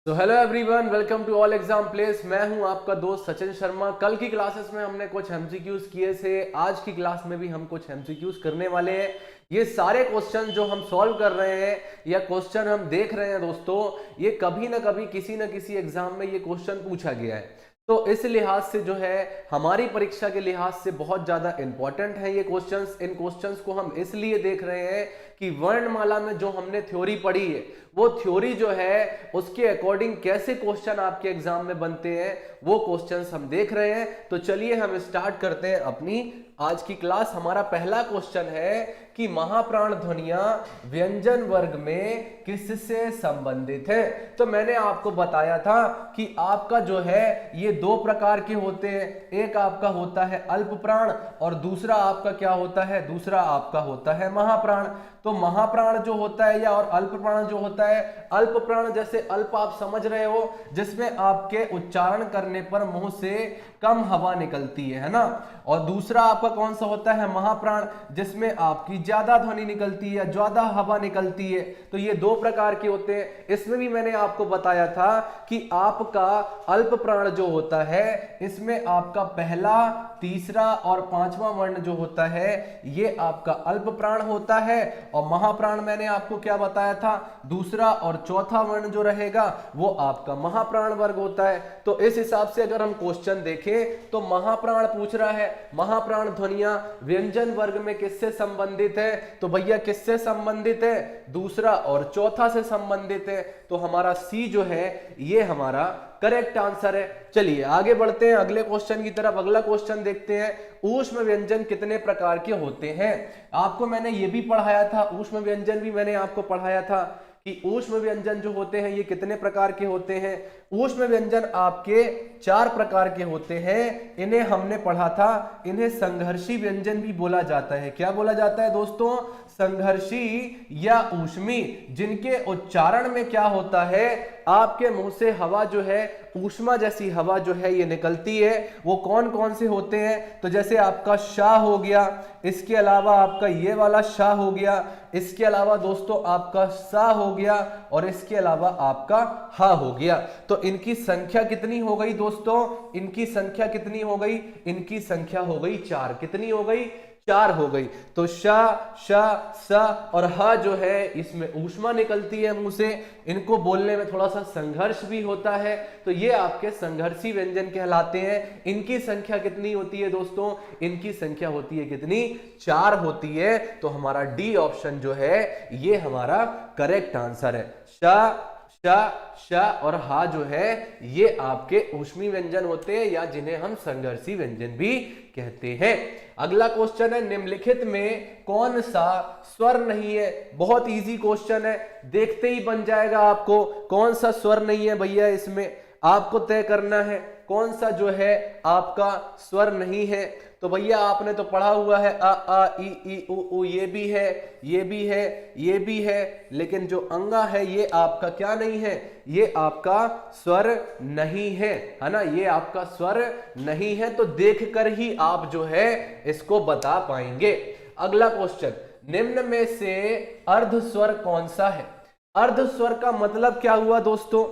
तो hello everyone, welcome to all exam place. मैं हूं आपका दोस्त सचिन शर्मा। कल की क्लासेस में हमने कुछ एमसीक्यूज किए थे, आज की क्लास में भी हम कुछ एमसीक्यूज करने वाले हैं। ये सारे क्वेश्चन जो हम सॉल्व कर रहे हैं या क्वेश्चन हम देख रहे हैं दोस्तों, ये कभी ना कभी किसी न किसी एग्जाम में ये क्वेश्चन पूछा गया है। तो इस लिहाज से जो है हमारी परीक्षा के लिहाज से बहुत ज्यादा इंपॉर्टेंट है ये क्वेश्चंस। इन क्वेश्चंस को हम इसलिए देख रहे हैं कि वर्णमाला में जो हमने थ्योरी पढ़ी है वो थ्योरी जो है उसके अकॉर्डिंग कैसे क्वेश्चन आपके एग्जाम में बनते हैं वो क्वेश्चंस हम देख रहे हैं। तो चलिए हम स्टार्ट करते हैं अपनी आज की क्लास। हमारा पहला क्वेश्चन है कि महाप्राण ध्वनियां व्यंजन वर्ग में किससे संबंधित है। तो मैंने आपको बताया था कि आपका जो है ये दो प्रकार के होते हैं, एक आपका होता है अल्प प्राण और दूसरा आपका क्या होता है, दूसरा आपका होता है महाप्राण। तो महाप्राण जो होता है या और अल्प प्राण जो होता है, अल्प प्राण जैसे अल्प आप समझ रहे हो, जिसमें आपके उच्चारण करने पर मुंह से कम हवा निकलती है ना। और दूसरा आपका कौन सा होता है, महाप्राण, जिसमें आपकी ज्यादा ध्वनि निकलती है, ज्यादा हवा निकलती है। तो ये दो प्रकार के होते हैं। इसमें भी मैंने आपको बताया था कि आपका अल्प प्राण जो होता है इसमें आपका पहला, तीसरा और पांचवा वर्ण जो होता है ये आपका अल्प प्राण होता है। और महाप्राण मैंने आपको क्या बताया था, दूसरा और चौथा वर्ण जो रहेगा वो आपका महाप्राण वर्ग होता है। तो इस हिसाब से अगर हम क्वेश्चन देखें तो महाप्राण पूछ रहा है महाप्राण ध्वनियां व्यंजन वर्ग में किससे संबंधित है। तो भैया किससे संबंधित है, दूसरा और चौथा से संबंधित है। तो हमारा सी जो है ये हमारा करेक्ट आंसर है। चलिए आगे बढ़ते हैं अगले क्वेश्चन की तरफ। अगला क्वेश्चन देखते हैं, ऊष्म व्यंजन कितने प्रकार के होते हैं। आपको मैंने ये भी पढ़ाया था, ऊष्म व्यंजन भी मैंने आपको पढ़ाया था कि ऊष्म व्यंजन जो होते हैं ये कितने प्रकार के होते हैं। ऊष्म व्यंजन आपके 4 प्रकार के होते हैं। इन्हें हमने पढ़ा था, इन्हें संघर्षी व्यंजन भी बोला जाता है। क्या बोला जाता है दोस्तों, संघर्षी या ऊष्मी, जिनके उच्चारण में क्या होता है, आपके मुंह से हवा जो है, ऊष्मा जैसी हवा जो है ये निकलती है। वो कौन कौन से होते हैं, तो जैसे आपका शाह हो गया, इसके अलावा आपका ये वाला शाह हो गया, इसके अलावा दोस्तों आपका सा हो गया और इसके अलावा आपका हा हो गया। तो इनकी संख्या कितनी हो गई दोस्तों, इनकी संख्या कितनी हो गई, इनकी संख्या हो गई 4। कितनी हो गई, 4 हो गई। तो शा, शा, सा और हा जो है इसमें ऊष्मा निकलती है मुंह से। इनको बोलने में थोड़ा सा संघर्ष भी होता है, तो ये आपके संघर्षी व्यंजन कहलाते हैं। इनकी संख्या कितनी होती है दोस्तों, इनकी संख्या होती है कितनी, 4 होती है। तो हमारा डी ऑप्शन जो है ये हमारा करेक्ट आंसर है। शा, शा, शा और हा जो है ये आपके ऊष्मी व्यंजन होते हैं या जिन्हें हम संघर्षी व्यंजन भी कहते हैं। अगला क्वेश्चन है, निम्नलिखित में कौन सा स्वर नहीं है। बहुत इजी क्वेश्चन है, देखते ही बन जाएगा आपको कौन सा स्वर नहीं है। भैया इसमें आपको तय करना है कौन सा जो है आपका स्वर नहीं है। तो भैया आपने तो पढ़ा हुआ है आ आ ई उ, ये भी है, ये भी है, ये भी है, लेकिन जो अंगा है ये आपका क्या नहीं है, ये आपका स्वर नहीं है, है ना, ये आपका स्वर नहीं है। तो देखकर ही आप जो है इसको बता पाएंगे। अगला क्वेश्चन, निम्न में से अर्ध स्वर कौन सा है। अर्ध स्वर का मतलब क्या हुआ दोस्तों,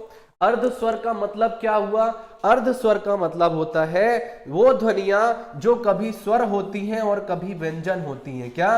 अर्ध स्वर का मतलब क्या हुआ, अर्ध स्वर का मतलब होता है वो ध्वनियां जो कभी स्वर होती हैं और कभी व्यंजन होती हैं। क्या,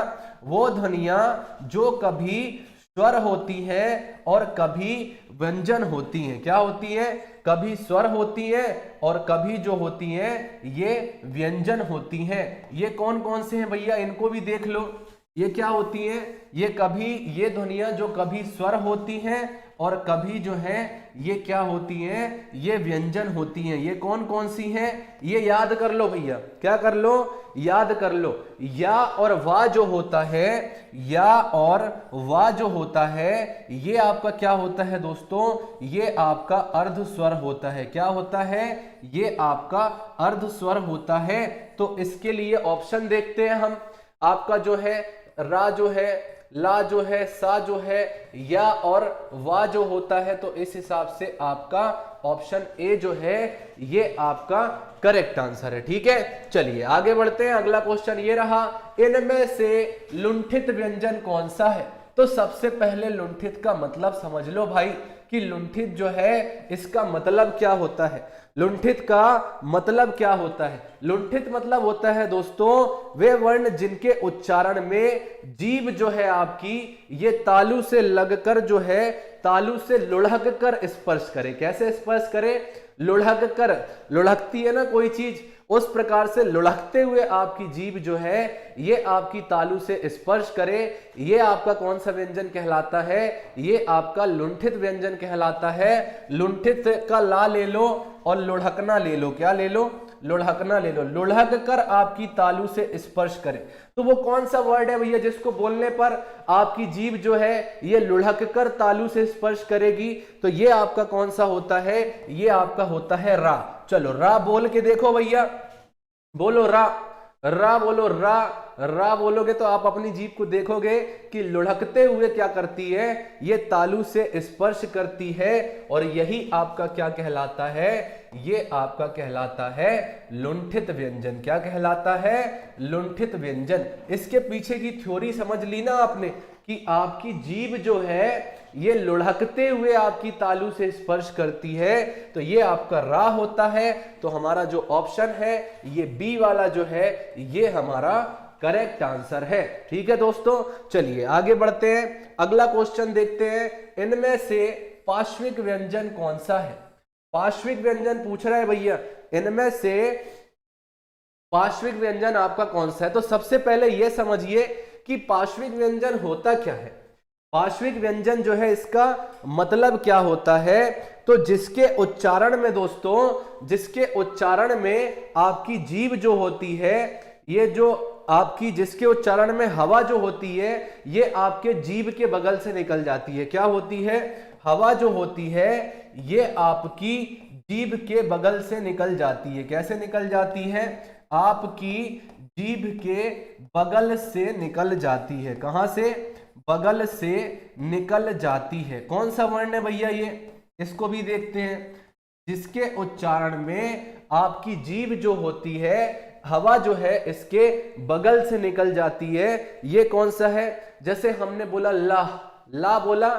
वो ध्वनियां जो कभी स्वर होती हैं और कभी व्यंजन होती हैं। क्या होती है, कभी स्वर होती है और कभी जो होती हैं ये व्यंजन होती हैं। ये कौन कौन से हैं भैया, इनको भी देख लो। ये क्या होती है, ये कभी, ये ध्वनियां जो कभी स्वर होती हैं और कभी जो है ये क्या होती हैं, ये व्यंजन होती हैं। ये कौन कौन सी हैं, ये याद कर लो भैया। क्या कर लो, याद कर लो। या और वा जो होता है, या और वा जो होता है ये आपका क्या होता है दोस्तों, ये आपका अर्ध स्वर होता है। क्या होता है, ये आपका अर्ध स्वर होता है। तो इसके लिए ऑप्शन देखते हैं हम। आपका जो है रा जो है, ला जो है, सा जो है, या और वा जो होता है। तो इस हिसाब से आपका ऑप्शन ए जो है ये आपका करेक्ट आंसर है। ठीक है, चलिए आगे बढ़ते हैं। अगला क्वेश्चन ये रहा, इनमें से लुंठित व्यंजन कौन सा है। तो सबसे पहले लुंठित का मतलब समझ लो भाई। कि लुंठित जो है इसका मतलब क्या होता है। लुंठित का मतलब क्या होता है? लुंठित मतलब होता है दोस्तों वे वर्ण जिनके उच्चारण में जीभ जो है आपकी ये तालु से लगकर जो है तालु से लुढ़क कर स्पर्श करे। कैसे स्पर्श करे? लुढ़क कर, लुढ़कती है ना कोई चीज, उस प्रकार से लुढ़कते हुए आपकी जीभ जो है ये आपकी तालु से स्पर्श करे। ये आपका कौन सा व्यंजन कहलाता है? ये आपका लुंठित व्यंजन कहलाता है। लुंठित का ला ले लो और लुढ़कना ले लो। क्या ले लो? लुढ़कना ले लो। लुढ़क कर आपकी तालु से स्पर्श करे, तो वो कौन सा वर्ड है भैया जिसको बोलने पर आपकी जीभ जो है ये लुढ़क कर तालु से स्पर्श करेगी? तो ये आपका कौन सा होता है? ये आपका होता है रा। चलो रा बोल के देखो भैया, बोलो रा, रा बोलो, रा, रा बोलोगे तो आप अपनी जीभ को देखोगे कि लुढ़कते हुए क्या करती है? ये तालु से स्पर्श करती है। और यही आपका क्या कहलाता है? ये आपका कहलाता है लुंठित व्यंजन। क्या कहलाता है? लुंठित व्यंजन। इसके पीछे की थ्योरी समझ ली ना आपने कि आपकी जीभ जो है ये लुढ़कते हुए आपकी तालु से स्पर्श करती है, तो ये आपका रा होता है। तो हमारा जो ऑप्शन है ये बी वाला जो है ये हमारा करेक्ट आंसर है। ठीक है दोस्तों, चलिए आगे बढ़ते हैं, अगला क्वेश्चन देखते हैं। इनमें से पार्श्विक व्यंजन कौन सा है? पार्श्विक व्यंजन पूछ रहा है भैया, इनमें से पार्श्विक व्यंजन आपका कौन सा है? तो सबसे पहले यह समझिए कि पार्श्विक व्यंजन होता क्या है। पार्श्विक व्यंजन जो है इसका मतलब क्या होता है? तो जिसके उच्चारण में दोस्तों, जिसके उच्चारण में आपकी जीभ जो होती है, ये जो आपकी जिसके उच्चारण में हवा जो होती है ये आपके जीभ के बगल से निकल जाती है। क्या होती है? हवा जो होती है ये आपकी जीभ के बगल से निकल जाती है। कैसे निकल जाती है? आपकी जीभ के बगल से निकल जाती है। कहां से? बगल से निकल जाती है। कौन सा वर्ण है भैया ये? इसको भी देखते हैं। जिसके उच्चारण में आपकी जीभ जो होती है हवा जो है इसके बगल से निकल जाती है, ये कौन सा है? जैसे हमने बोला ला, ला बोला,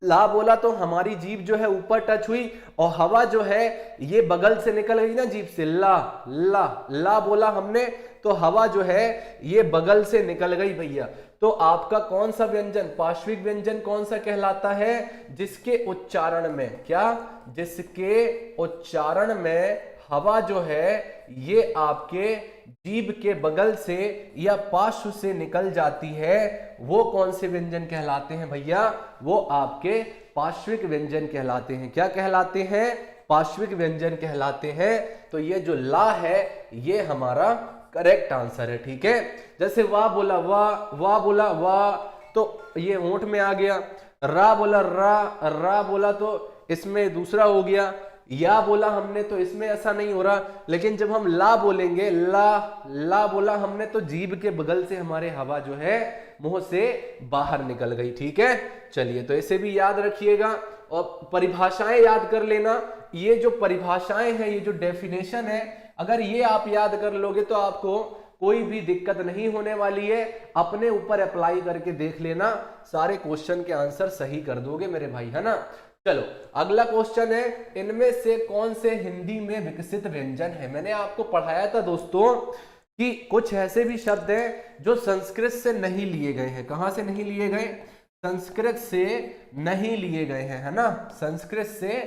ला बोला तो हमारी जीभ जो है ऊपर टच हुई और हवा जो है ये बगल से निकल गई ना जीभ से। ला, ला, ला बोला हमने तो हवा जो है ये बगल से निकल गई भैया। तो आपका कौन सा व्यंजन, पार्श्विक व्यंजन कौन सा कहलाता है? जिसके उच्चारण में क्या? जिसके उच्चारण में हवा जो है ये आपके जीभ के बगल से या पार्श्व से निकल जाती है, वो कौन से व्यंजन कहलाते हैं भैया? वो आपके पार्श्विक व्यंजन कहलाते हैं। क्या कहलाते हैं? पार्श्विक व्यंजन कहलाते हैं। तो ये जो ला है ये हमारा करेक्ट आंसर है। ठीक है, जैसे वाह बोला वाह, वाह बोला वाह तो ये होंठ में आ गया। रा बोला रा, रा बोला तो इसमें दूसरा हो गया। या बोला हमने तो इसमें ऐसा नहीं हो रहा। लेकिन जब हम ला बोलेंगे, ला, ला बोला हमने तो जीभ के बगल से हमारे हवा जो है मुंह से बाहर निकल गई। ठीक है, चलिए तो इसे भी याद रखिएगा और परिभाषाएं याद कर लेना। ये जो परिभाषाएं हैं, ये जो डेफिनेशन है, अगर ये आप याद कर लोगे तो आपको कोई भी दिक्कत नहीं होने वाली है। अपने ऊपर अप्लाई करके देख लेना, सारे क्वेश्चन के आंसर सही कर दोगे मेरे भाई, है ना। चलो अगला क्वेश्चन है, इनमें से कौन से हिंदी में विकसित व्यंजन है? मैंने आपको पढ़ाया था दोस्तों कि कुछ ऐसे भी शब्द हैं जो संस्कृत से नहीं लिए गए हैं। कहां से नहीं लिए गए? संस्कृत से नहीं लिए गए हैं, है ना। संस्कृत से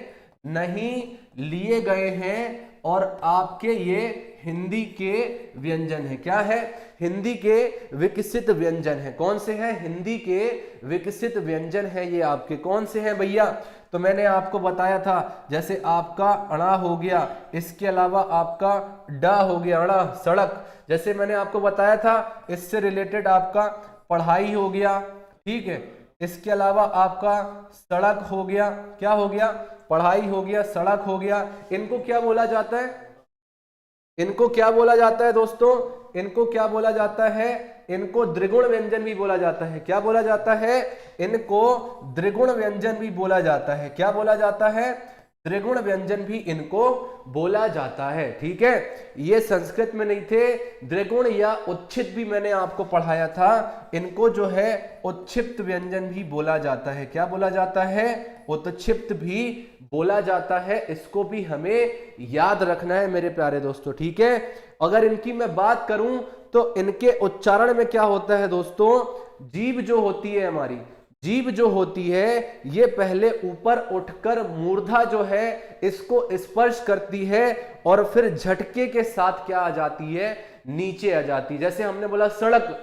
नहीं लिए गए हैं और आपके ये हिंदी के व्यंजन है। क्या है? हिंदी के विकसित व्यंजन है। कौन से हैं? हिंदी के विकसित व्यंजन है। ये आपके कौन से हैं भैया? तो मैंने आपको बताया था, जैसे आपका अड़ा हो गया, इसके अलावा आपका डा हो गया, अड़ा सड़क, जैसे मैंने आपको बताया था। इससे रिलेटेड आपका पढ़ाई हो गया, ठीक है। इसके अलावा आपका सड़क हो गया, क्या हो गया? पढ़ाई हो गया, सड़क हो गया। इनको क्या बोला जाता है? इनको क्या बोला जाता है दोस्तों? इनको क्या बोला जाता है? इनको द्विगुण व्यंजन भी बोला जाता है। क्या बोला जाता है? इनको द्विगुण व्यंजन भी बोला जाता है। क्या बोला जाता है? त्रिगुण व्यंजन भी इनको बोला जाता है। ठीक है, ये संस्कृत में नहीं थे, द्विगुण या उच्छित भी मैंने आपको पढ़ाया था, इनको जो है उत्क्षिप्त व्यंजन भी बोला जाता है। क्या बोला जाता है? उत्क्षिप्त भी बोला जाता है। इसको भी हमें याद रखना है मेरे प्यारे दोस्तों। ठीक है, अगर इनकी मैं बात करूं तो इनके उच्चारण में क्या होता है दोस्तों, जीभ जो होती है हमारी, जीभ जो होती है ये पहले ऊपर उठकर मूर्धा जो है इसको स्पर्श करती है और फिर झटके के साथ क्या आ जाती है, नीचे आ जाती है। जैसे हमने बोला सड़क,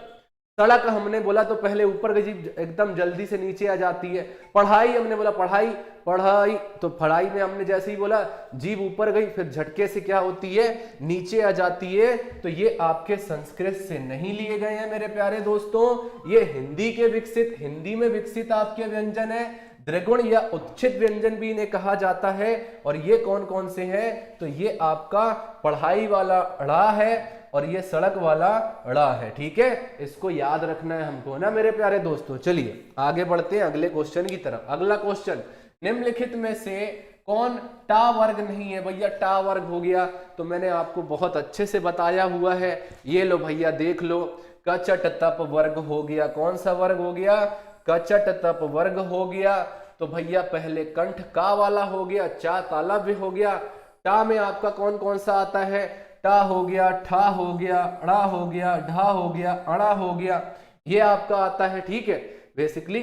सड़क हमने बोला तो पहले ऊपर की जीभ एकदम जल्दी से नीचे आ जाती है। पढ़ाई हमने बोला पढ़ाई, पढ़ाई तो पढ़ाई में हमने जैसे ही बोला जीभ ऊपर गई फिर झटके से क्या होती है, नीचे आ जाती है। तो ये आपके संस्कृत से नहीं लिए गए हैं मेरे प्यारे दोस्तों, ये हिंदी के विकसित, हिंदी में विकसित आपके व्यंजन है। द्विगुण या उत्क्षिप्त व्यंजन भी इन्हें कहा जाता है। और ये कौन कौन से हैं, तो ये आपका पढ़ाई वाला ड़ा है और ये सड़क वाला ड़ा है। ठीक है, इसको याद रखना है हमको ना मेरे प्यारे दोस्तों। चलिए आगे बढ़ते हैं अगले क्वेश्चन की तरफ। अगला क्वेश्चन, निम्नलिखित में से कौन टा वर्ग नहीं है? भैया टा वर्ग हो गया तो मैंने आपको बहुत अच्छे से बताया हुआ है, ये लो भैया देख लो, कचट तप वर्ग हो गया। कौन सा वर्ग हो गया? कचट तप वर्ग हो गया। तो भैया पहले कंठ का वाला हो गया, चा तालव्य हो गया। टा में आपका कौन कौन सा आता है? टा हो गया, ठा हो गया, अड़ा हो गया, ढा हो गया, अड़ा हो गया, ये आपका आता है। ठीक है, बेसिकली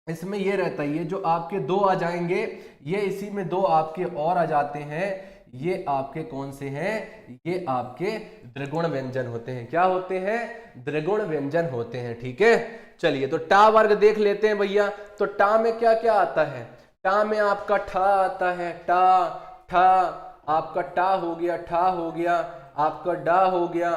इसमें ये रहता है, ये जो आपके दो आ जाएंगे, ये इसी में दो आपके और आ जाते हैं, ये आपके कौन से हैं? ये आपके द्विगुण व्यंजन होते हैं। क्या होते हैं? द्विगुण व्यंजन होते हैं। ठीक है, चलिए तो टा वर्ग देख लेते हैं भैया। तो टा में क्या क्या आता है? टा में आपका ठा आता है, टा, ठा, आपका टा हो गया, ठा हो गया, आपका डा हो गया,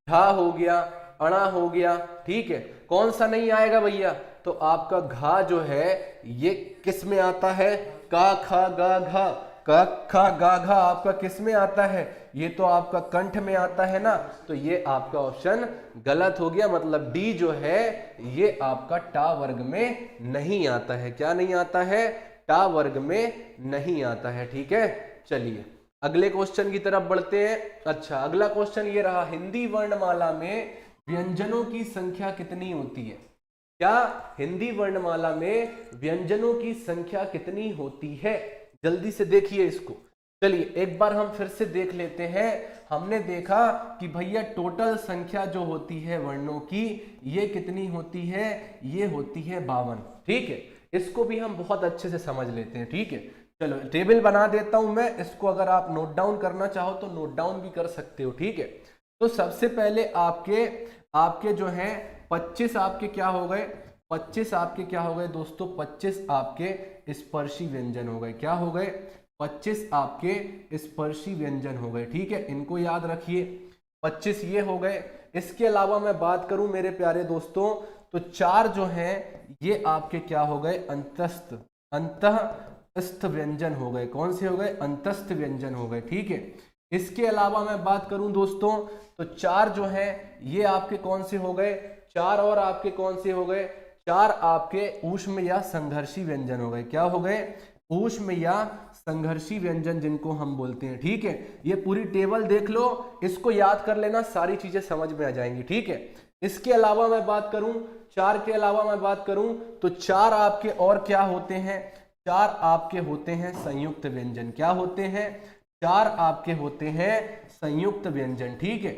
ढा हो गया, अणा हो गया। ठीक है, कौन सा नहीं आएगा भैया? तो आपका घा जो है ये किस में आता है? का खा गा घा, का खा गा घा आपका किस में आता है? ये तो आपका कंठ में आता है ना, तो ये आपका ऑप्शन गलत हो गया। मतलब डी जो है ये आपका टा वर्ग में नहीं आता है। क्या नहीं आता है? टा वर्ग में नहीं आता है। ठीक है, चलिए अगले क्वेश्चन की तरफ बढ़ते हैं। अच्छा, अगला क्वेश्चन ये रहा, हिंदी वर्णमाला में व्यंजनों की संख्या कितनी होती है? क्या हिंदी वर्णमाला में व्यंजनों की संख्या कितनी होती है? जल्दी से देखिए इसको। चलिए एक बार हम फिर से देख लेते हैं। हमने देखा कि भैया टोटल संख्या जो होती है वर्णों की, ये कितनी होती है? ये होती है 52। ठीक है, इसको भी हम बहुत अच्छे से समझ लेते हैं। ठीक है, चलो टेबल बना देता हूं मैं, इसको अगर आप नोट डाउन करना चाहो तो नोट डाउन भी कर सकते हो। ठीक है, तो सबसे पहले आपके जो हैं 25 आपके क्या हो गए? 25 आपके क्या हो गए दोस्तों? 25 आपके स्पर्शी व्यंजन हो गए। क्या हो गए? 25 आपके स्पर्शी व्यंजन हो गए। ठीक है, इनको याद रखिए, 25 ये हो गए। इसके अलावा मैं बात करूं मेरे प्यारे दोस्तों तो 4 जो हैं ये आपके क्या हो गए? अंतःस्थ व्यंजन हो गए। कौन से हो गए? अंतस्थ व्यंजन हो गए। ठीक है, इसके अलावा मैं बात करूं दोस्तों तो 4 जो हैं ये आपके कौन से हो गए? 4 और आपके कौन से हो गए? 4 आपके ऊष्म या संघर्षी व्यंजन हो गए। क्या हो गए? ऊष्म या संघर्षी व्यंजन जिनको हम बोलते हैं। ठीक है, ये पूरी टेबल देख लो, इसको याद कर लेना, सारी चीजें समझ में आ जाएंगी। ठीक है, इसके अलावा मैं बात करूं, 4 के अलावा मैं बात करूं तो 4 आपके और क्या होते हैं? 4 आपके होते हैं संयुक्त व्यंजन। क्या होते हैं? 4 आपके होते हैं संयुक्त व्यंजन। ठीक है,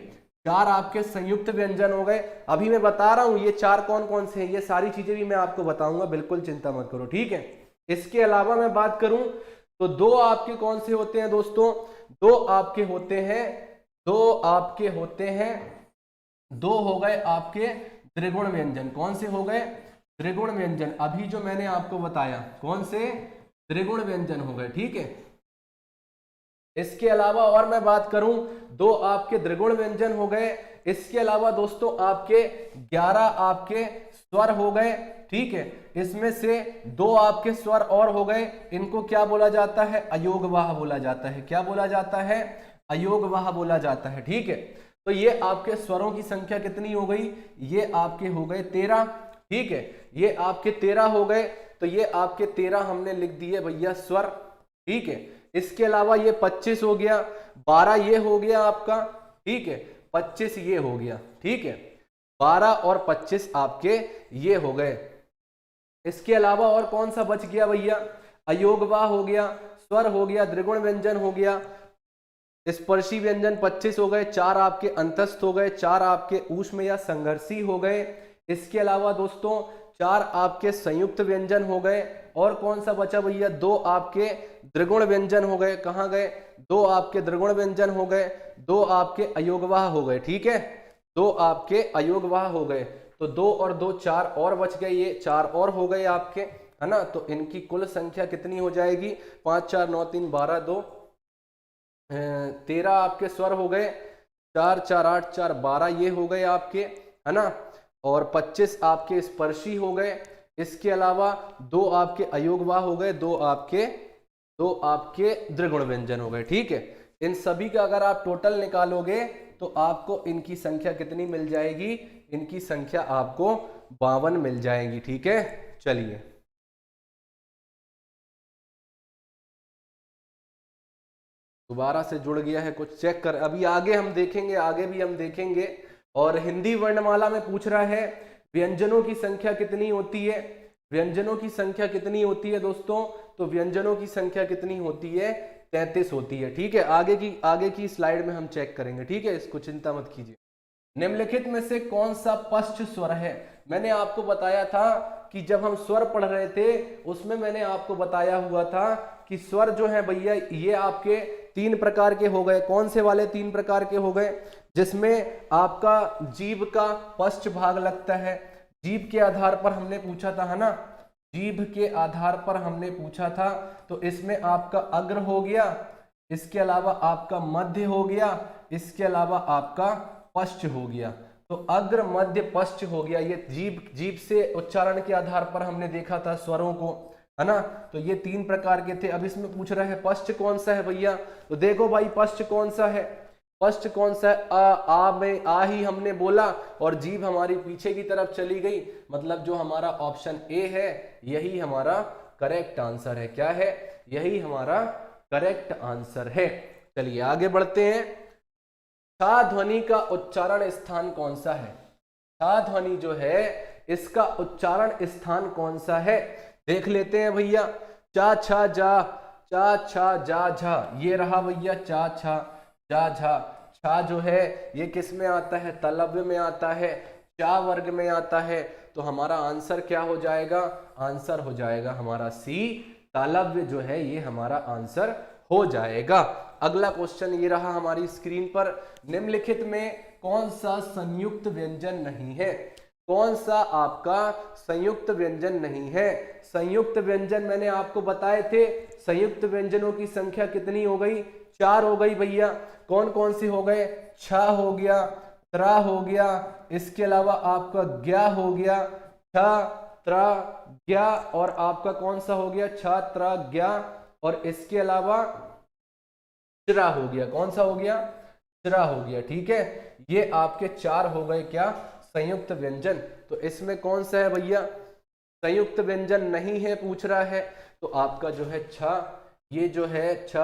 4 आपके संयुक्त व्यंजन हो गए। अभी मैं बता रहा हूं ये 4 कौन कौन से हैं, ये सारी चीजें भी मैं आपको बताऊंगा, बिल्कुल चिंता मत करो। ठीक है, इसके अलावा मैं बात करूं तो 2 आपके कौन से होते हैं दोस्तों? 2 आपके होते हैं, 2 आपके होते हैं, 2 हो गए आपके त्रिगुण व्यंजन। कौन से हो गए? त्रिगुण व्यंजन। अभी जो मैंने आपको बताया कौन से? त्रिगुण व्यंजन हो गए। ठीक है, इसके अलावा और मैं बात करूं 2 आपके द्विगुण व्यंजन हो गए। इसके अलावा दोस्तों आपके 11 आपके स्वर हो गए। ठीक है, इसमें से 2 आपके स्वर और हो गए, इनको क्या बोला जाता है? अयोगवाह बोला जाता है। क्या बोला जाता है? अयोगवाह बोला जाता है। ठीक है, तो ये आपके स्वरों की संख्या कितनी हो गई? ये आपके हो गए 13। ठीक है, ये आपके 13 हो गए। तो ये आपके 13 हमने लिख दिए भैया स्वर। ठीक है। इसके अलावा ये 25 हो गया, 12 ये हो गया आपका, ठीक है, 25 ये हो गया, ठीक है, 12 और 25 आपके ये हो गए। इसके अलावा और कौन सा बच गया भैया? अयोगवा हो गया, स्वर हो गया, त्रिगुण व्यंजन हो गया, स्पर्शी व्यंजन 25 हो गए, 4 आपके अंतस्थ हो गए, 4 आपके ऊष्म या संघर्षी हो गए। इसके अलावा दोस्तों 4 आपके संयुक्त व्यंजन हो गए, और कौन सा बचा भैया? 2 आपके त्रिगुण व्यंजन हो गए। कहाँ गए? 2 आपके त्रिगुण व्यंजन हो गए, 2 आपके अयोगवाह हो गए, ठीक है, 2 आपके अयोगवाह हो गए। तो 2 और 2 4 और बच गए, ये 4 और हो गए आपके, है ना। तो इनकी कुल संख्या कितनी हो जाएगी? 5 4 9 3 12 2 13 आपके स्वर हो गए, 4 4 8 4 12 ये हो गए आपके, है ना, और 25 आपके स्पर्शी हो गए। इसके अलावा 2 आपके अयोगवाह हो गए, 2 आपके त्रिगुण व्यंजन हो गए, ठीक है। इन सभी का अगर आप टोटल निकालोगे तो आपको इनकी संख्या कितनी मिल जाएगी? इनकी संख्या आपको 52 मिल जाएगी, ठीक है। चलिए दोबारा से जुड़ गया है कुछ, चेक कर, अभी आगे हम देखेंगे, आगे भी हम देखेंगे। और हिंदी वर्णमाला में पूछ रहा है व्यंजनों की संख्या कितनी होती है? व्यंजनों की संख्या कितनी होती है दोस्तों? तो व्यंजनों की संख्या कितनी होती है? 33 होती है, ठीक है। आगे की स्लाइड में हम चेक करेंगे, ठीक है, इसको चिंता मत कीजिए। निम्नलिखित में से कौन सा पश्च स्वर है? मैंने आपको बताया था कि जब हम स्वर पढ़ रहे थे उसमें मैंने आपको बताया हुआ था कि स्वर जो है भैया ये आपके 3 प्रकार के हो गए। कौन से वाले 3 प्रकार के हो गए? जिसमें आपका जीभ का पश्च भाग लगता है, जीभ के आधार पर हमने पूछा था, है ना, जीभ के आधार पर हमने पूछा था। तो इसमें आपका अग्र हो गया, इसके अलावा आपका मध्य हो गया, इसके अलावा आपका पश्च हो गया। तो अग्र मध्य पश्च हो गया, ये जीभ से उच्चारण के आधार पर हमने देखा था स्वरों को, है ना। तो ये 3 प्रकार के थे। अब इसमें पूछ रहा है पश्च कौन सा है भैया? तो देखो भाई पश्च कौन सा है, पश्च कौन सा है? आ में आ ही हमने बोला और जीभ हमारी पीछे की तरफ चली गई, मतलब जो हमारा ऑप्शन ए है यही हमारा करेक्ट आंसर है। क्या है? यही हमारा करेक्ट आंसर है। चलिए आगे बढ़ते हैं। छा ध्वनि का उच्चारण स्थान कौन सा है? छा ध्वनि जो है इसका उच्चारण स्थान कौन सा है? देख लेते हैं भैया। चा छा जा, चा छा जा झा, ये रहा भैया चा छा जा झा। छा जो है ये किस में आता है? तलव्य में आता है, चा वर्ग में आता है। तो हमारा आंसर क्या हो जाएगा? आंसर हो जाएगा हमारा सी, तालव्य जो है ये हमारा आंसर हो जाएगा। अगला क्वेश्चन ये रहा हमारी स्क्रीन पर। निम्नलिखित में कौन सा संयुक्त व्यंजन नहीं है? कौन सा आपका संयुक्त व्यंजन नहीं है? संयुक्त व्यंजन मैंने आपको बताए थे, संयुक्त व्यंजनों की संख्या कितनी हो गई? 4 हो गई भैया। कौन कौन से हो गए? छ हो गया, त्रा हो गया, इसके अलावा आपका ज्ञा हो गया, छ त्रा ज्ञा, और आपका कौन सा हो गया? छ त्रा ज्ञा, और इसके अलावा चिरा हो गया। कौन सा हो गया? चिरा हो गया, ठीक है। ये आपके 4 हो गए क्या? संयुक्त व्यंजन। तो इसमें कौन सा है भैया? संयुक्त व्यंजन नहीं है पूछ रहा है। तो आपका जो है छ, ये जो है छ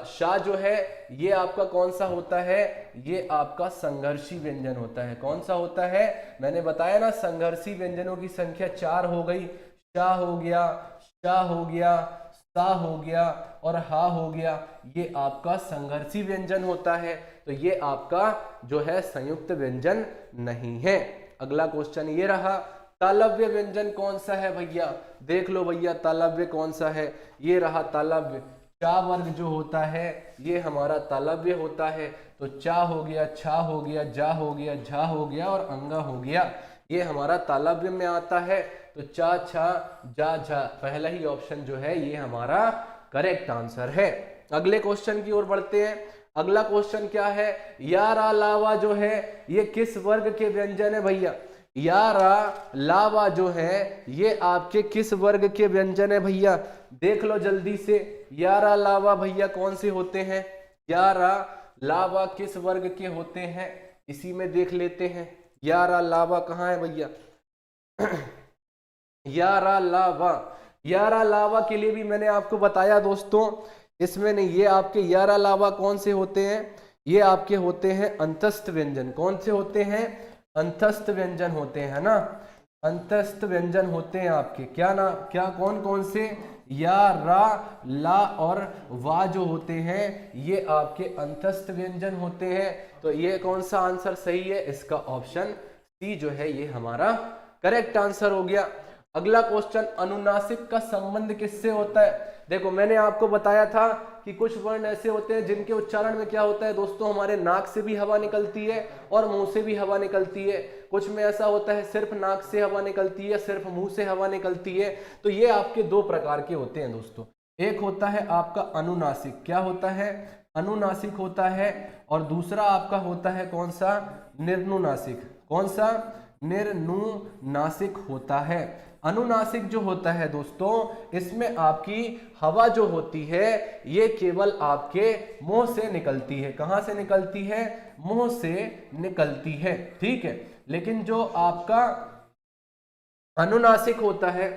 शा जो है ये आपका कौन सा होता है? ये आपका संघर्षी व्यंजन होता है। कौन सा होता है? मैंने बताया ना, संघर्षी व्यंजनों की संख्या 4 हो गई। शा हो गया, शा हो गया, सा हो गया और हा हो गया। ये आपका संघर्षी व्यंजन होता है। तो ये आपका जो है संयुक्त व्यंजन नहीं है। अगला क्वेश्चन ये रहा, तालव्य व्यंजन कौन सा है भैया? देख लो भैया तालव्य कौन सा है। ये रहा तालव्य। चा वर्ग जो होता है ये हमारा तालव्य होता है। तो चा हो गया, छा हो गया, जा हो गया, झा हो गया और अंगा हो गया, ये हमारा तालव्य में आता है। तो चा छा जा झा, पहला ही ऑप्शन जो है ये हमारा करेक्ट आंसर है। अगले क्वेश्चन की ओर बढ़ते हैं। अगला क्वेश्चन क्या है? या रा लावा जो है ये किस वर्ग के व्यंजन है भैया? या रा लावा जो है ये आपके किस वर्ग के व्यंजन है भैया? देख लो जल्दी से। या रा लावा भैया कौन से होते हैं? या रा लावा किस वर्ग के होते हैं? इसी में देख लेते हैं। या रा लावा कहाँ है भैया? या रा लावा, यारा लावा के लिए भी मैंने आपको बताया दोस्तों, इसमें नहीं, ये आपके यारा लावा कौन से होते हैं, ये आपके होते हैं अंतस्थ व्यंजन। कौन से होते हैं, अंतस्थ व्यंजन होते हैं, है ना, अंतस्थ व्यंजन होते हैं आपके। क्या ना, क्या कौन कौन से, या, रा, ला और वा जो होते हैं ये आपके अंतस्थ व्यंजन होते हैं। तो ये कौन सा आंसर सही है, इसका ऑप्शन सी जो है ये हमारा करेक्ट आंसर हो गया। अगला क्वेश्चन, अनुनासिक का संबंध किससे होता है। देखो मैंने आपको बताया था कि कुछ वर्ण ऐसे होते हैं जिनके उच्चारण में क्या होता है दोस्तों, हमारे नाक से भी हवा निकलती है और मुंह से भी हवा निकलती है। कुछ में ऐसा होता है सिर्फ नाक से हवा निकलती है, सिर्फ मुंह से हवा निकलती है। तो ये आपके दो प्रकार के होते हैं दोस्तों। एक होता है आपका अनुनासिक, क्या होता है, अनुनासिक होता है, और दूसरा आपका होता है कौन सा, निर्नुनासिक। कौन सा, निर्नुनासिक होता है। अनुनासिक जो होता है दोस्तों, इसमें आपकी हवा जो होती है ये केवल आपके मुंह से निकलती है। कहां से निकलती है, मुंह से निकलती है, ठीक है। लेकिन जो आपका अनुनासिक होता है,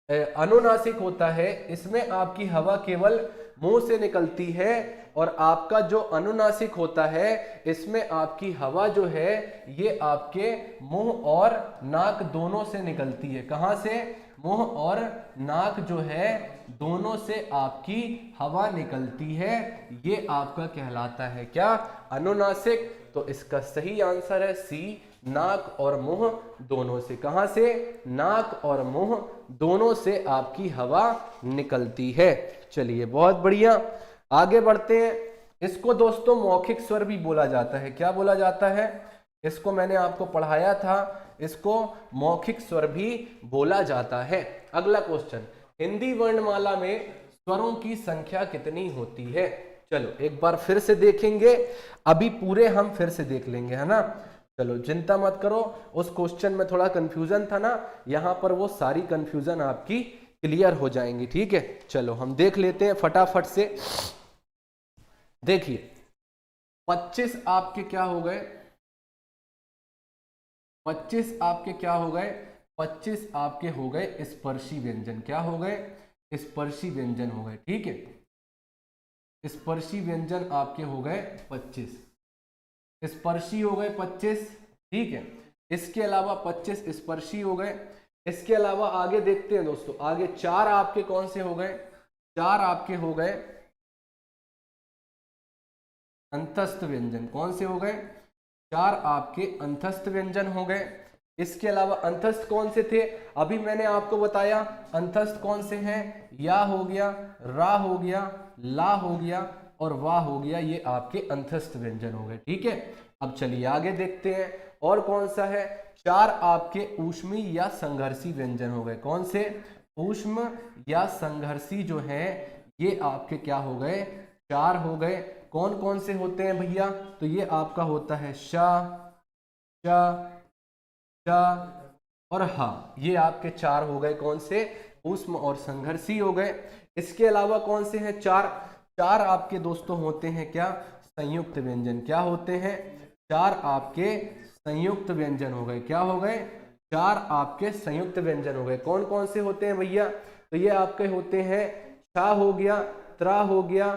अनुनासिक होता है, इसमें आपकी हवा केवल मुंह से निकलती है, और आपका जो अनुनासिक होता है इसमें आपकी हवा जो है ये आपके मुंह और नाक दोनों से निकलती है। कहां से, मुंह और नाक जो है दोनों से आपकी हवा निकलती है। ये आपका कहलाता है क्या, अनुनासिक। तो इसका सही आंसर है सी, नाक और मुंह दोनों से। कहां से, नाक और मुंह दोनों से आपकी हवा निकलती है। चलिए बहुत बढ़िया, आगे बढ़ते हैं। इसको दोस्तों मौखिक स्वर भी बोला जाता है। क्या बोला जाता है, इसको मैंने आपको पढ़ाया था, इसको मौखिक स्वर भी बोला जाता है। अगला क्वेश्चन, हिंदी वर्णमाला में स्वरों की संख्या कितनी होती है। चलो एक बार फिर से देखेंगे, अभी पूरे हम फिर से देख लेंगे, है ना। चलो चिंता मत करो, उस क्वेश्चन में थोड़ा कंफ्यूजन था ना, यहां पर वो सारी कंफ्यूजन आपकी क्लियर हो जाएंगी, ठीक है। चलो हम देख लेते हैं फटाफट से। देखिए 25 आपके क्या हो गए, 25 आपके क्या हो गए, 25 आपके हो गए स्पर्शी व्यंजन। क्या हो गए, स्पर्शी व्यंजन हो गए, ठीक है। स्पर्शी व्यंजन आपके हो गए 25, स्पर्शी हो गए 25, ठीक है। इसके अलावा 25 स्पर्शी हो गए। इसके अलावा आगे देखते हैं दोस्तों, आगे 4 आपके कौन से हो गए, 4 आपके हो गए अंतस्थ व्यंजन। कौन से हो गए, 4 आपके अंतस्थ व्यंजन हो गए। इसके अलावा अंतस्थ कौन से थे, अभी मैंने आपको बताया अंतस्थ कौन से हैं, या हो गया, रा हो गया, ला हो गया और वाह हो गया, ये आपके अंतस्थ व्यंजन हो गए, ठीक है। अब चलिए आगे देखते हैं और कौन सा है, 4 आपके ऊष्मी या संघर्षी व्यंजन हो गए। कौन से, ऊष्म या संघर्षी जो है ये आपके क्या हो गए, 4 हो गए। कौन कौन से होते हैं भैया, तो ये आपका होता है शा, चा, चा और हा, ये आपके 4 हो गए। कौन से, ऊष्म और संघर्षी हो गए। इसके अलावा कौन से हैं 4 आपके दोस्तों होते हैं क्या, संयुक्त व्यंजन। क्या होते हैं, 4 आपके संयुक्त व्यंजन हो गए। क्या हो गए, 4 आपके संयुक्त व्यंजन हो गए। कौन कौन से होते हैं भैया, तो ये आपके होते हैं छा हो गया, त्रा हो गया,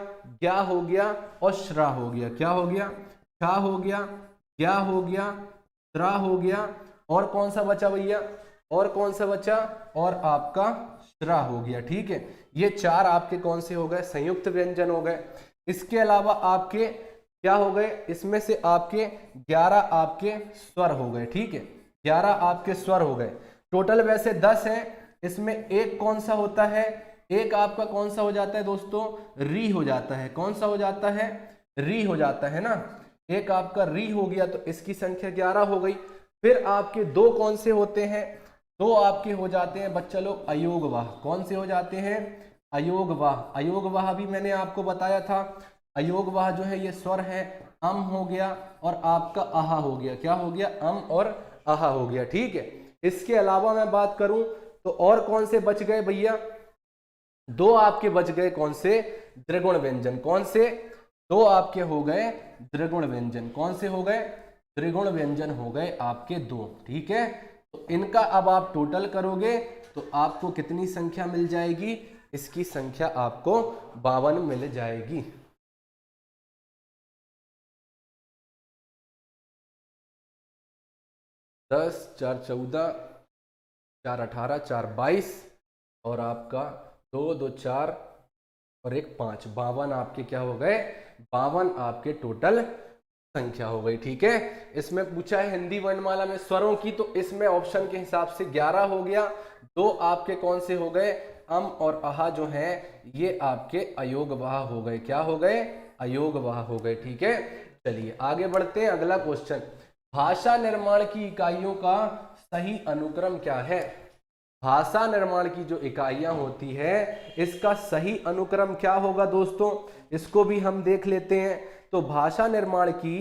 ज्ञा हो गया और श्रा हो गया। क्या हो गया, छा हो गया, ज्ञा हो गया, त्रा हो गया और कौन सा बचा भैया, और कौन सा बचा, और आपका श्रा हो गया, ठीक है। ये 4 आपके कौन से हो गए, संयुक्त व्यंजन हो गए। इसके अलावा आपके क्या हो गए, इसमें से आपके 11 आपके स्वर हो गए, ठीक है। 11 आपके स्वर हो गए। टोटल वैसे 10 है, इसमें एक कौन सा होता है, एक आपका कौन सा हो जाता है दोस्तों, री हो जाता है। कौन सा हो जाता है, री हो जाता है ना, एक आपका री हो गया, तो इसकी संख्या 11 हो गई। फिर आपके 2 कौन से होते हैं, 2 आपके हो जाते हैं बच्चा लोग अयोगवाह। कौन से हो जाते हैं, अयोगवाह। अयोगवाह भी मैंने आपको बताया था, अयोगवाह जो है ये स्वर है, अम हो गया और आपका आहा हो गया। क्या हो गया, अम और आहा हो गया, ठीक है। इसके अलावा मैं बात करूं तो और कौन से बच गए भैया, 2 आपके बच गए कौन से, द्विगुण व्यंजन। कौन से, 2 आपके हो गए द्विगुण व्यंजन। कौन से हो गए, त्रिगुण व्यंजन हो गए आपके 2, ठीक है। तो इनका अब आप टोटल करोगे तो आपको कितनी संख्या मिल जाएगी? इसकी संख्या आपको 52 मिल जाएगी। 10, 4 14, 4 18, 4 22 और आपका 2 2 4 और 1 5, 52 आपके क्या हो गए? 52 आपके टोटल संख्या हो गई। ठीक है, इसमें पूछा है हिंदी वर्णमाला में स्वरों की, तो इसमें ऑप्शन के हिसाब से 11 हो गया। 2 आपके कौन से हो गए? अम और अहा जो है ये आपके अयोगवाह हो गए। क्या हो गए? अयोगवाह हो गए। ठीक है, चलिए आगे बढ़ते हैं। अगला क्वेश्चन, भाषा निर्माण की इकाइयों का सही अनुक्रम क्या है? भाषा निर्माण की जो इकाइयां होती है इसका सही अनुक्रम क्या होगा दोस्तों? इसको भी हम देख लेते हैं। तो भाषा निर्माण की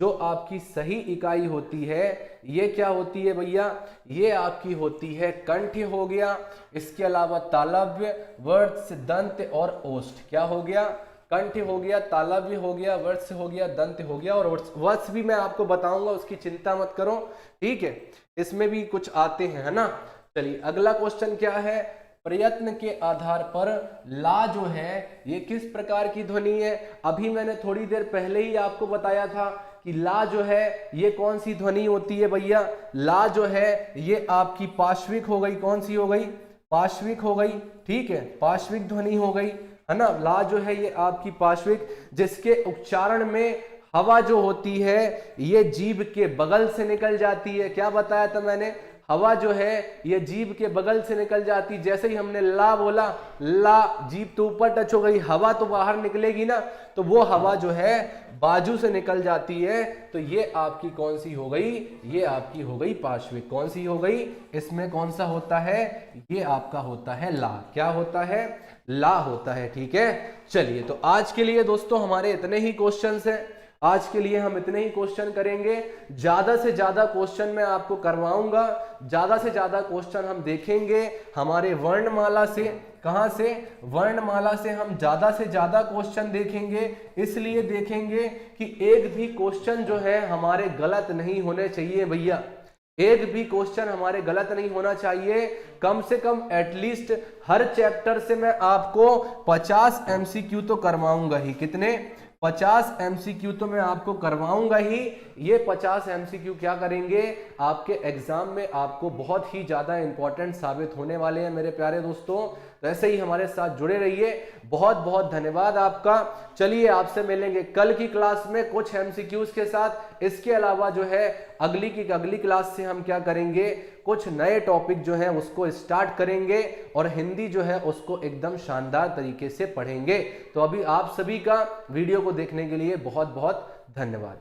जो आपकी सही इकाई होती है ये क्या होती है भैया? ये आपकी होती है कंठ हो गया, इसके अलावा तालव्य, वर्ष, दंत और ओष्ठ। क्या हो गया? कंठ हो गया, तालव्य हो गया, वर्ष हो गया, दंत हो गया और वर्ष भी मैं आपको बताऊंगा, उसकी चिंता मत करो। ठीक है, इसमें भी कुछ आते हैं, है ना। चलिए अगला क्वेश्चन क्या है? प्रयत्न के आधार पर ला जो है ये किस प्रकार की ध्वनि है? अभी मैंने थोड़ी देर पहले ही आपको बताया था कि ला जो है ये कौन सी ध्वनि होती है भैया? ला जो है ये आपकी पार्श्विक हो गई। कौन सी हो गई? पार्श्विक हो गई। ठीक है, पार्श्विक ध्वनि हो गई, है ना। ला जो है ये आपकी पार्श्विक, जिसके उच्चारण में हवा जो होती है ये जीभ के बगल से निकल जाती है। क्या बताया था मैंने? हवा जो है ये जीभ के बगल से निकल जाती। जैसे ही हमने ला बोला, ला, जीभ तो ऊपर टच हो गई, हवा तो बाहर निकलेगी ना, तो वो हवा जो है बाजू से निकल जाती है। तो ये आपकी कौन सी हो गई? ये आपकी हो गई पार्श्विक। कौन सी हो गई? इसमें कौन सा होता है? ये आपका होता है ला। क्या होता है? ला होता है। ठीक है, चलिए तो आज के लिए दोस्तों हमारे इतने ही क्वेश्चंस हैं। आज के लिए हम इतने ही क्वेश्चन करेंगे। ज्यादा से ज्यादा क्वेश्चन मैं आपको करवाऊंगा, ज्यादा से ज्यादा क्वेश्चन हम देखेंगे हमारे वर्णमाला से। कहां से? वर्णमाला से हम ज्यादा से ज्यादा क्वेश्चन देखेंगे। इसलिए देखेंगे कि एक भी क्वेश्चन जो है हमारे गलत नहीं होने चाहिए भैया। एक भी क्वेश्चन हमारे गलत नहीं होना चाहिए। कम से कम एटलीस्ट हर चैप्टर से मैं आपको 50 एमसीक्यू तो करवाऊंगा ही। कितने? 50 एमसीक्यू तो मैं आपको करवाऊंगा ही। ये 50 एमसीक्यू क्या करेंगे? आपके एग्जाम में आपको बहुत ही ज्यादा इंपॉर्टेंट साबित होने वाले हैं मेरे प्यारे दोस्तों। तो ऐसे ही हमारे साथ जुड़े रहिए। बहुत बहुत धन्यवाद आपका। चलिए आपसे मिलेंगे कल की क्लास में कुछ एमसीक्यूज के साथ। इसके अलावा जो है अगली क्लास से हम क्या करेंगे? कुछ नए टॉपिक जो है उसको स्टार्ट करेंगे और हिंदी जो है उसको एकदम शानदार तरीके से पढ़ेंगे। तो अभी आप सभी का वीडियो को देखने के लिए बहुत बहुत धन्यवाद।